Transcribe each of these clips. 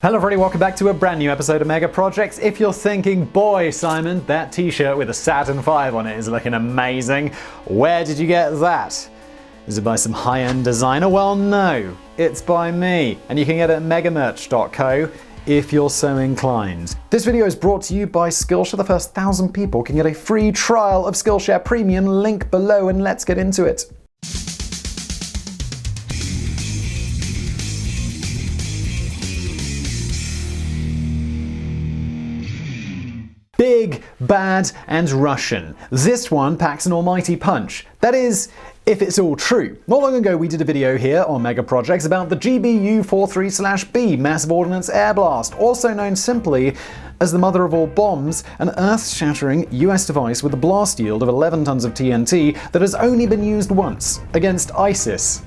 Hello everybody, welcome back to a brand new episode of Mega Projects. If you're thinking, boy Simon, that t-shirt with a Saturn V on it is looking amazing, where did you get that? Is it by some high-end designer? Well, no, it's by me, and you can get it at megamerch.co if you're so inclined. This video is brought to you by Skillshare. The first 1,000 people can get a free trial of Skillshare Premium, link below, and let's get into it. Big, bad, and Russian. This one packs an almighty punch. That is, if it's all true. Not long ago we did a video here on Mega Projects about the GBU-43/B Massive Ordnance Air Blast, also known simply as the mother of all bombs, an earth-shattering US device with a blast yield of 11 tons of TNT that has only been used once, against ISIS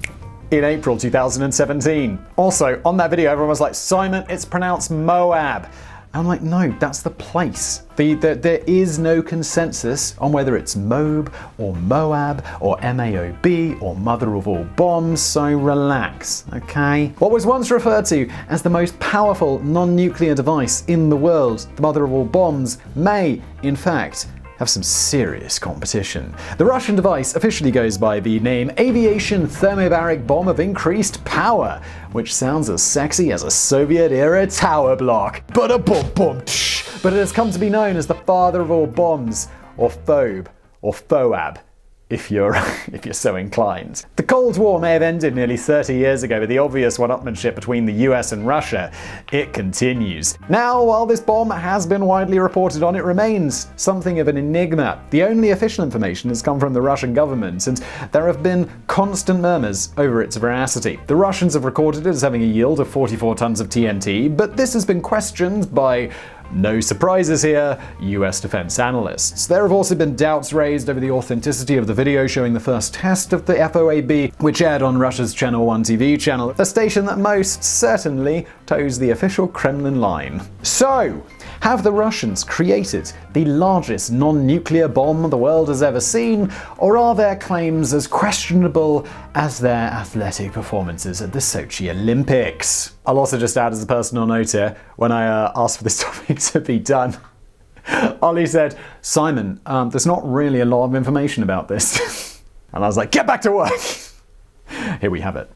in April 2017. Also, on that video everyone was like, Simon, it's pronounced MOAB. I'm like, no, that's the place. There is no consensus on whether it's MOAB or MOAB or MAOB or mother of all bombs, so relax, okay? What was once referred to as the most powerful non-nuclear device in the world, the mother of all bombs, may, in fact, have some serious competition. The Russian device officially goes by the name Aviation Thermobaric Bomb of Increased Power, which sounds as sexy as a Soviet-era tower block. But it has come to be known as the father of all bombs, or FOB, or FOAB, if you're so inclined. The Cold War may have ended nearly 30 years ago, but the obvious one-upmanship between the US and Russia, it continues. Now, while this bomb has been widely reported on, it remains something of an enigma. The only official information has come from the Russian government, and there have been constant murmurs over its veracity. The Russians have recorded it as having a yield of 44 tons of TNT, but this has been questioned by, no surprises here, US defense analysts. There have also been doubts raised over the authenticity of the video showing the first test of the FOAB, which aired on Russia's Channel 1 TV channel, a station that most certainly toes the official Kremlin line. So, have the Russians created the largest non-nuclear bomb the world has ever seen, or are their claims as questionable as their athletic performances at the Sochi Olympics? I'll also just add as a personal note here, when I asked for this topic to be done, Ollie said, Simon, there's not really a lot of information about this. And I was like, get back to work! Here we have it.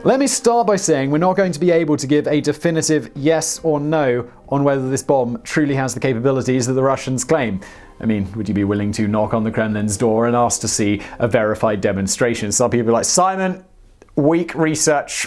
Let me start by saying we're not going to be able to give a definitive yes or no on whether this bomb truly has the capabilities that the Russians claim. I mean, would you be willing to knock on the Kremlin's door and ask to see a verified demonstration? Some people are like, Simon, weak research.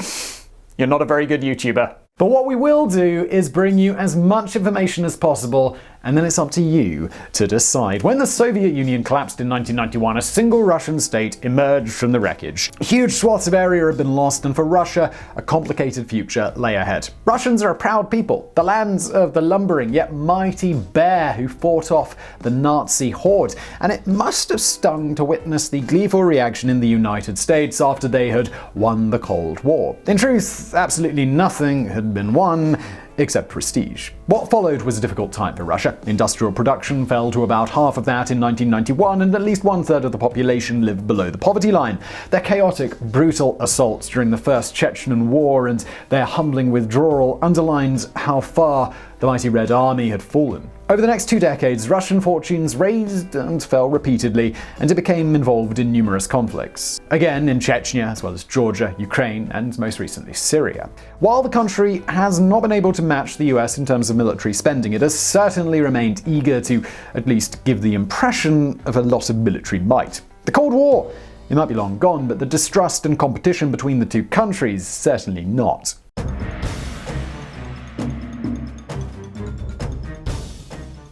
You're not a very good YouTuber. But what we will do is bring you as much information as possible, and then it's up to you to decide. When the Soviet Union collapsed in 1991, a single Russian state emerged from the wreckage. Huge swaths of area had been lost, and for Russia, a complicated future lay ahead. Russians are a proud people, the lands of the lumbering yet mighty bear who fought off the Nazi horde, and it must have stung to witness the gleeful reaction in the United States after they had won the Cold War. In truth, absolutely nothing had been won except prestige. What followed was a difficult time for Russia. Industrial production fell to about half of that in 1991, and at least 1/3 of the population lived below the poverty line. Their chaotic, brutal assaults during the First Chechen War and their humbling withdrawal underlined how far the mighty Red Army had fallen. Over the next 2 decades, Russian fortunes raised and fell repeatedly, and it became involved in numerous conflicts. Again in Chechnya, as well as Georgia, Ukraine, and most recently Syria. While the country has not been able to match the US in terms of military spending, it has certainly remained eager to at least give the impression of a lot of military might. The Cold War, it might be long gone, but the distrust and competition between the two countries, certainly not.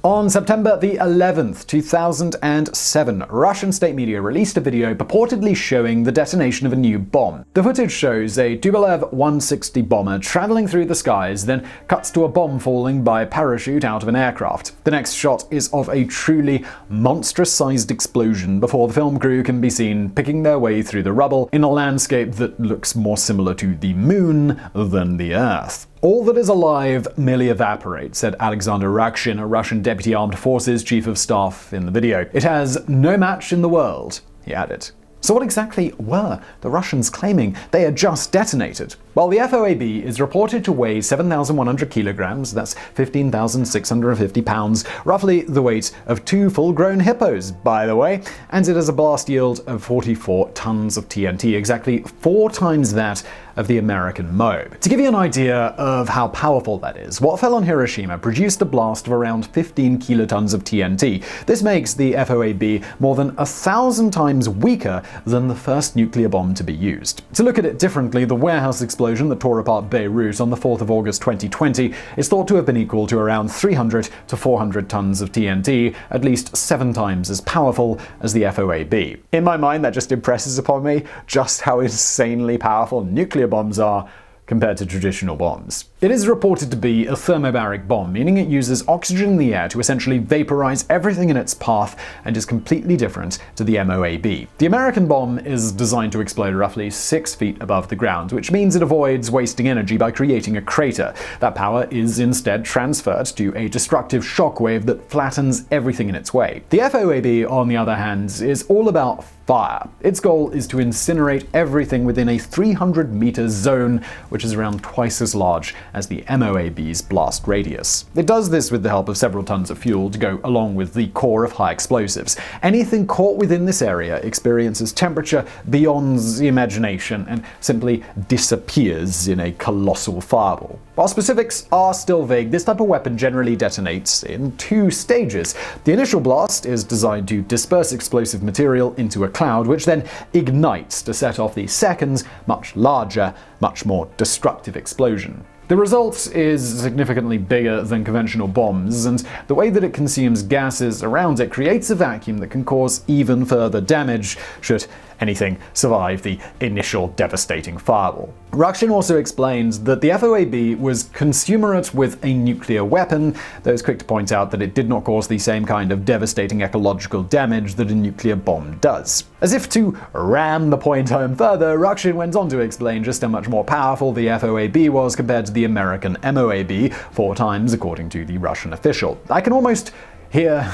On September the 11th, 2007, Russian state media released a video purportedly showing the detonation of a new bomb. The footage shows a Tupolev 160 bomber traveling through the skies, then cuts to a bomb falling by parachute out of an aircraft. The next shot is of a truly monstrous-sized explosion before the film crew can be seen picking their way through the rubble in a landscape that looks more similar to the moon than the Earth. All that is alive merely evaporates, said Alexander Rakshin, a Russian Deputy Armed Forces Chief of Staff in the video. It has no match in the world, he added. So what exactly were the Russians claiming they had just detonated? Well, the FOAB is reported to weigh 7,100 kilograms, that's 15,650 pounds, roughly the weight of 2 full-grown hippos, by the way, and it has a blast yield of 44 tons of TNT, exactly 4 times that of the American MOAB. To give you an idea of how powerful that is, what fell on Hiroshima produced a blast of around 15 kilotons of TNT. This makes the FOAB more than 1,000 times weaker than the first nuclear bomb to be used. To look at it differently, the warehouse explosion that tore apart Beirut on the 4th of August 2020 is thought to have been equal to around 300 to 400 tons of TNT, at least 7 times as powerful as the FOAB. In my mind, that just impresses upon me just how insanely powerful nuclear bombs are compared to traditional bombs. It is reported to be a thermobaric bomb, meaning it uses oxygen in the air to essentially vaporize everything in its path and is completely different to the MOAB. The American bomb is designed to explode roughly 6 feet above the ground, which means it avoids wasting energy by creating a crater. That power is instead transferred to a destructive shockwave that flattens everything in its way. The FOAB, on the other hand, is all about fire. Its goal is to incinerate everything within a 300-meter zone, which is around twice as large as the MOAB's blast radius. It does this with the help of several tons of fuel to go along with the core of high explosives. Anything caught within this area experiences temperature beyond the imagination and simply disappears in a colossal fireball. While specifics are still vague, this type of weapon generally detonates in 2 stages. The initial blast is designed to disperse explosive material into a cloud, which then ignites to set off the second, much larger, much more destructive explosion. The result is significantly bigger than conventional bombs, and the way that it consumes gases around it creates a vacuum that can cause even further damage should anything survive the initial devastating fireball. Rukshin also explained that the FOAB was consumerate with a nuclear weapon, though is quick to point out that it did not cause the same kind of devastating ecological damage that a nuclear bomb does. As if to ram the point home further, Rukshin went on to explain just how much more powerful the FOAB was compared to the American MOAB, 4 times according to the Russian official. We can almost hear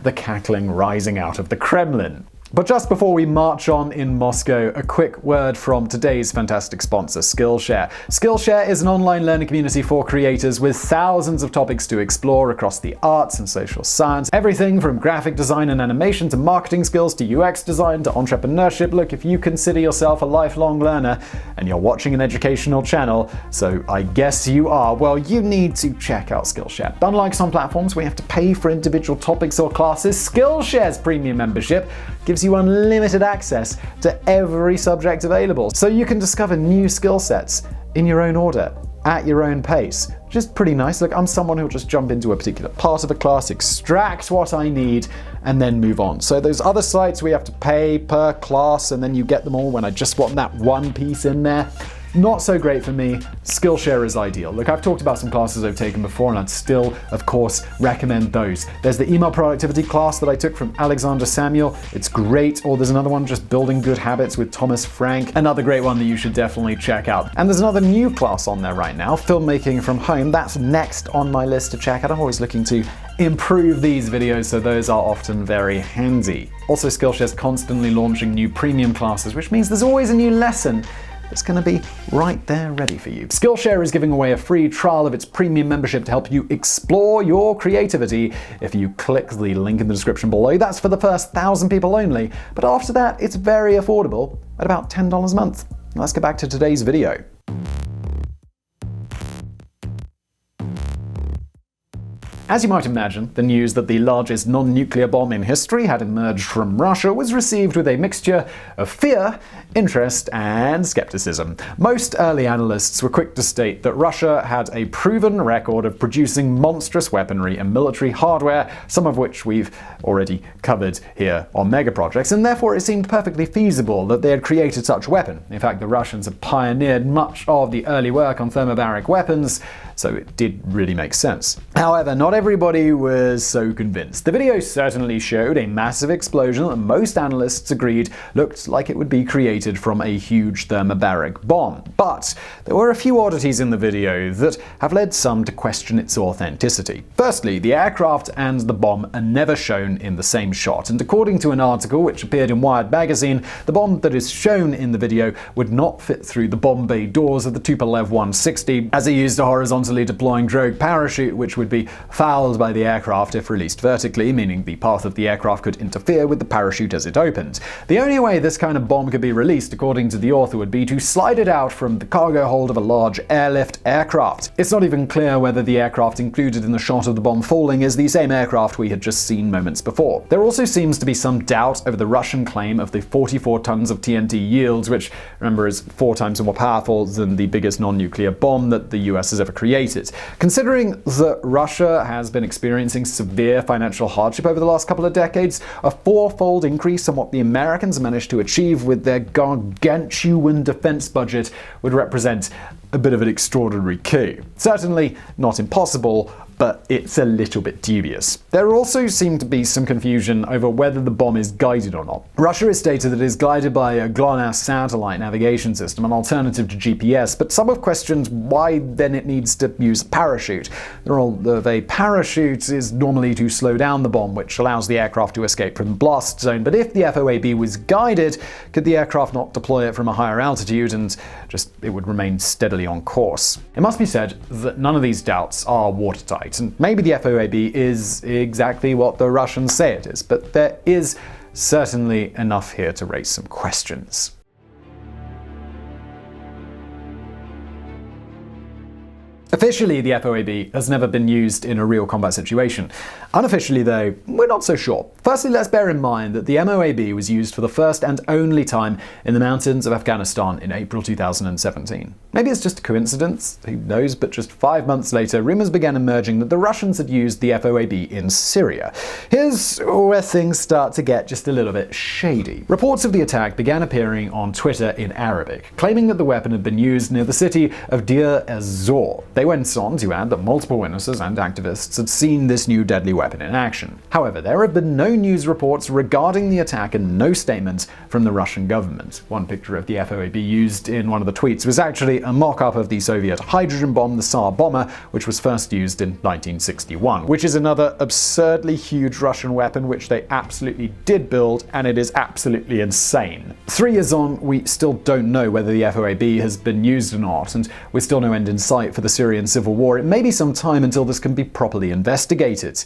the cackling rising out of the Kremlin. But just before we march on in Moscow, a quick word from today's fantastic sponsor, Skillshare. Skillshare is an online learning community for creators with thousands of topics to explore across the arts and social science. Everything from graphic design and animation to marketing skills to UX design to entrepreneurship. Look, if you consider yourself a lifelong learner and you're watching an educational channel, so I guess you are, well, you need to check out Skillshare. Unlike some platforms where you have to pay for individual topics or classes, Skillshare's premium membership gives you unlimited access to every subject available, so you can discover new skill sets in your own order, at your own pace, which is pretty nice. Look, I'm someone who'll just jump into a particular part of a class, extract what I need, and then move on. So those other sites where you have to pay per class and then you get them all when I just want that one piece in there, not so great for me. Skillshare is ideal. Look, I've talked about some classes I've taken before, and I'd still, of course, recommend those. There's the email productivity class that I took from Alexander Samuel. It's great. Or there's another one, just building good habits with Thomas Frank. Another great one that you should definitely check out. And there's another new class on there right now, filmmaking from home. That's next on my list to check out. I'm always looking to improve these videos, so those are often very handy. Also, Skillshare's constantly launching new premium classes, which means there's always a new lesson it's going to be right there ready for you. Skillshare is giving away a free trial of its premium membership to help you explore your creativity if you click the link in the description below. That's for the first 1,000 people only, but after that it's very affordable at about $10 a month. Let's get back to today's video. As you might imagine, the news that the largest non-nuclear bomb in history had emerged from Russia was received with a mixture of fear, interest, and skepticism. Most early analysts were quick to state that Russia had a proven record of producing monstrous weaponry and military hardware, some of which we've already covered here on Mega Projects, and therefore it seemed perfectly feasible that they had created such a weapon. In fact, the Russians had pioneered much of the early work on thermobaric weapons, so it did really make sense. However, not everybody was so convinced. The video certainly showed a massive explosion that most analysts agreed looked like it would be created from a huge thermobaric bomb. But there were a few oddities in the video that have led some to question its authenticity. Firstly, the aircraft and the bomb are never shown in the same shot, and according to an article which appeared in Wired magazine, the bomb that is shown in the video would not fit through the bomb bay doors of the Tupolev 160, as it used a horizontally deploying drogue parachute which would be fouled by the aircraft if released vertically, meaning the path of the aircraft could interfere with the parachute as it opened. The only way this kind of bomb could be released, according to the author, would be to slide it out from the cargo hold of a large airlift aircraft. It's not even clear whether the aircraft included in the shot of the bomb falling is the same aircraft we had just seen moments before. There also seems to be some doubt over the Russian claim of the 44 tons of TNT yields, which, remember, is 4 times more powerful than the biggest non-nuclear bomb that the US has ever created. Considering that Russia has been experiencing severe financial hardship over the last couple of decades, a 4-fold increase on what the Americans managed to achieve with their gargantuan defense budget would represent a bit of an extraordinary coup. Certainly not impossible, but it's a little bit dubious. There also seemed to be some confusion over whether the bomb is guided or not. Russia has stated that it is guided by a GLONASS satellite navigation system, an alternative to GPS, but some have questioned why then it needs to use a parachute. The role of a parachute is normally to slow down the bomb, which allows the aircraft to escape from the blast zone, but if the FOAB was guided, could the aircraft not deploy it from a higher altitude and it would remain steadily on course? It must be said that none of these doubts are watertight, and maybe the FOAB is exactly what the Russians say it is, but there is certainly enough here to raise some questions. Officially, the FOAB has never been used in a real combat situation. Unofficially, though, we're not so sure. Firstly, let's bear in mind that the MOAB was used for the first and only time in the mountains of Afghanistan in April 2017. Maybe it's just a coincidence, who knows, but just 5 months later, rumors began emerging that the Russians had used the FOAB in Syria. Here's where things start to get just a little bit shady. Reports of the attack began appearing on Twitter in Arabic, claiming that the weapon had been used near the city of Deir ez-Zor. They went on to add that multiple witnesses and activists had seen this new deadly weapon in action. However, there have been no news reports regarding the attack and no statements from the Russian government. One picture of the FOAB used in one of the tweets was actually a mock-up of the Soviet hydrogen bomb, the Tsar bomber, which was first used in 1961, which is another absurdly huge Russian weapon which they absolutely did build, and it is absolutely insane. 3 years on, we still don't know whether the FOAB has been used or not, and with still no end in sight for the Syrian civil war, it may be some time until this can be properly investigated.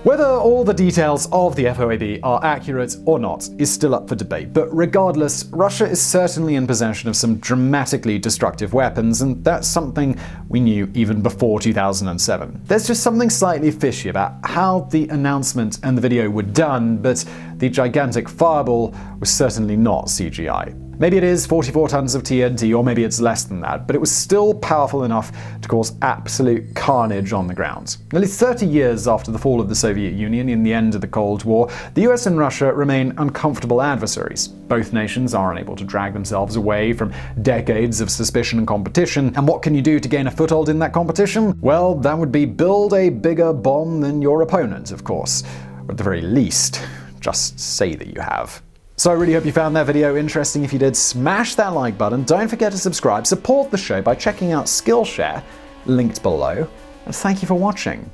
Whether all the details of the FOAB are accurate or not is still up for debate, but regardless, Russia is certainly in possession of some dramatically destructive weapons, and that's something we knew even before 2007. There's just something slightly fishy about how the announcement and the video were done, but the gigantic fireball was certainly not CGI. Maybe it is 44 tons of TNT, or maybe it's less than that, but it was still powerful enough to cause absolute carnage on the ground. Nearly 30 years after the fall of the Soviet Union and the end of the Cold War, the US and Russia remain uncomfortable adversaries. Both nations are unable to drag themselves away from decades of suspicion and competition, and what can you do to gain a foothold in that competition? Well, that would be build a bigger bomb than your opponent, of course. Or at the very least, just say that you have. So I really hope you found that video interesting. If you did, smash that like button. Don't forget to subscribe. Support the show by checking out Skillshare, linked below. And thank you for watching.